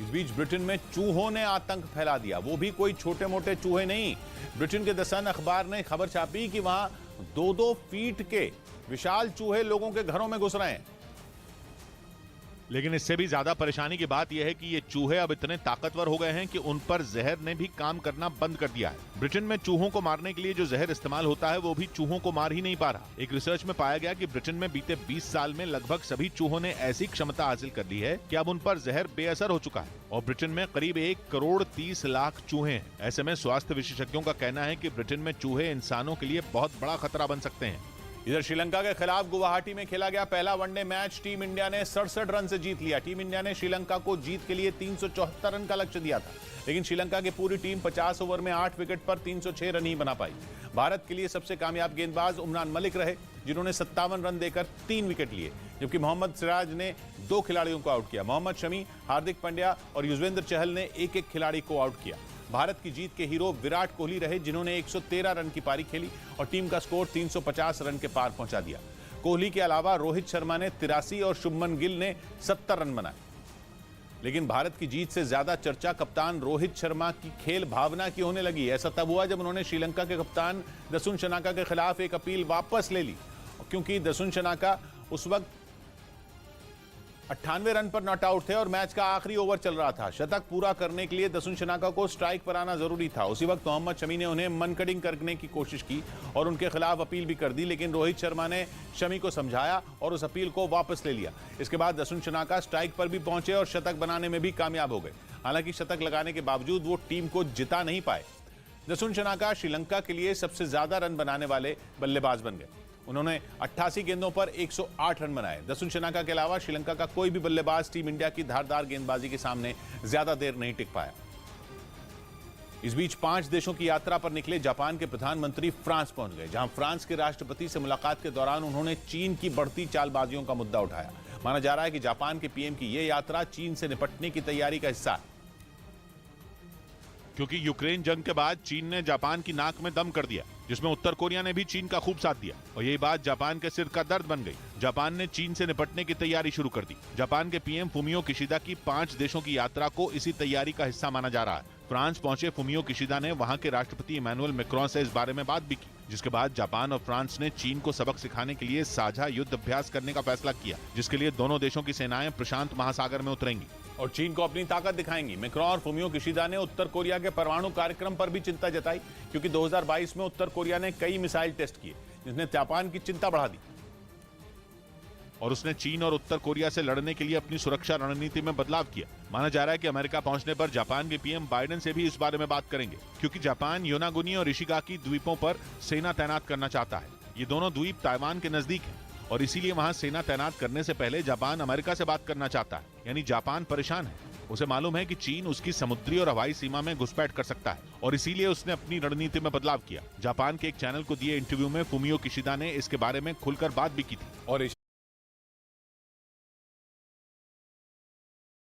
इस बीच ब्रिटेन में चूहों ने आतंक फैला दिया, वो भी कोई छोटे मोटे चूहे नहीं। ब्रिटेन के द सन अखबार ने खबर छापी कि वहां 2-2 फीट के विशाल चूहे लोगों के घरों में घुस रहे हैं। लेकिन इससे भी ज्यादा परेशानी की बात यह है कि ये चूहे अब इतने ताकतवर हो गए हैं कि उन पर जहर ने भी काम करना बंद कर दिया है। ब्रिटेन में चूहों को मारने के लिए जो जहर इस्तेमाल होता है वो भी चूहों को मार ही नहीं पा रहा। एक रिसर्च में पाया गया कि ब्रिटेन में बीते 20 साल में लगभग सभी चूहों ने ऐसी क्षमता हासिल कर ली है कि अब उन पर जहर बेअसर हो चुका है। और ब्रिटेन में करीब 1,30,00,000 चूहे हैं। ऐसे में स्वास्थ्य विशेषज्ञों का कहना है कि ब्रिटेन में चूहे इंसानों के लिए बहुत बड़ा खतरा बन सकते हैं। इधर श्रीलंका के खिलाफ गुवाहाटी में खेला गया पहला वनडे मैच टीम इंडिया ने 67 रन से जीत लिया। टीम इंडिया ने श्रीलंका को जीत के लिए 374 रन का लक्ष्य दिया था, लेकिन श्रीलंका की पूरी टीम 50 ओवर में 8 विकेट पर 306 रन ही बना पाई। भारत के लिए सबसे कामयाब गेंदबाज उमरान मलिक रहे, जिन्होंने 57 रन देकर 3 विकेट लिए, जबकि मोहम्मद सिराज ने 2 खिलाड़ियों को आउट किया। मोहम्मद शमी, हार्दिक पांड्या और युजवेंद्र चहल ने एक-एक खिलाड़ी को आउट किया। भारत की जीत के हीरो विराट कोहली रहे, जिन्होंने 113 रन की पारी खेली और टीम का स्कोर 350 रन के पार पहुंचा दिया। कोहली के अलावा रोहित शर्मा ने 83 और शुभमन गिल ने 70 रन बनाए। लेकिन भारत की जीत से ज्यादा चर्चा कप्तान रोहित शर्मा की खेल भावना की होने लगी। ऐसा तब हुआ जब उन्होंने श्रीलंका के कप्तान दसुन शनाका के खिलाफ एक अपील वापस ले ली, क्योंकि दसुन शनाका उस वक्त 98 रन पर नॉट आउट थे और मैच का आखिरी ओवर चल रहा था। शतक पूरा करने के लिए दसुन शनाका को स्ट्राइक पर आना जरूरी था। उसी वक्त मोहम्मद शमी ने उन्हें मनकडिंग करने की कोशिश की और उनके खिलाफ अपील भी कर दी, लेकिन रोहित शर्मा ने शमी को समझाया और उस अपील को वापस ले लिया। इसके बाद दसुन शनाका स्ट्राइक पर भी पहुंचे और शतक बनाने में भी कामयाब हो गए। हालांकि शतक लगाने के बावजूद वो टीम को जिता नहीं पाए। दसुन शनाका श्रीलंका के लिए सबसे ज्यादा रन बनाने वाले बल्लेबाज बन गए। उन्होंने 88 गेंदों पर 108 रन बनाए। दसुन शनाका के अलावा श्रीलंका का कोई भी बल्लेबाज टीम इंडिया की धारदार गेंदबाजी के सामने ज्यादा देर नहीं टिक पाया। इस बीच 5 देशों की यात्रा पर निकले जापान के प्रधानमंत्री फ्रांस पहुंच गए, जहां फ्रांस के राष्ट्रपति से मुलाकात के दौरान उन्होंने चीन की बढ़ती चालबाजियों का मुद्दा उठाया। माना जा रहा है कि जापान के पीएम की यह यात्रा चीन से निपटने की तैयारी का हिस्सा है, क्योंकि यूक्रेन जंग के बाद चीन ने जापान की नाक में दम कर दिया, जिसमें उत्तर कोरिया ने भी चीन का खूब साथ दिया और यही बात जापान के सिर का दर्द बन गई। जापान ने चीन से निपटने की तैयारी शुरू कर दी। जापान के पीएम फुमियो किशिदा की 5 देशों की यात्रा को इसी तैयारी का हिस्सा माना जा रहा है। फ्रांस पहुंचे फुमियो किशिदा ने वहां के राष्ट्रपति इमैनुअल मैक्रोन से इस बारे में बात भी की, जिसके बाद जापान और फ्रांस ने चीन को सबक सिखाने के लिए साझा युद्ध अभ्यास करने का फैसला किया, जिसके लिए दोनों देशों की सेनाएं प्रशांत महासागर में उतरेंगी और चीन को अपनी ताकत दिखाएंगी। मैक्रोन और फुमियो किशिदा ने उत्तर कोरिया के परमाणु कार्यक्रम पर भी चिंता जताई, क्योंकि 2022 में उत्तर कोरिया ने कई मिसाइल टेस्ट किए, जिसने जापान की चिंता बढ़ा दी और उसने चीन और उत्तर कोरिया से लड़ने के लिए अपनी सुरक्षा रणनीति में बदलाव किया। माना जा रहा है कि अमेरिका पहुंचने पर जापान के पीएम बाइडेन से भी इस बारे में बात करेंगे, क्योंकि जापान योनागुनी और इशिगाकी द्वीपों पर सेना तैनात करना चाहता है। ये दोनों द्वीप ताइवान के नजदीक हैं और इसीलिए वहां सेना तैनात करने से पहले जापान अमेरिका से बात करना चाहता है। यानी जापान परेशान है, उसे मालूम है कि चीन उसकी समुद्री और हवाई सीमा में घुसपैठ कर सकता है और इसीलिए उसने अपनी रणनीति में बदलाव किया। जापान के एक चैनल को दिए इंटरव्यू में फुमियो किशिदा ने इसके बारे में खुलकर बात भी की थी। और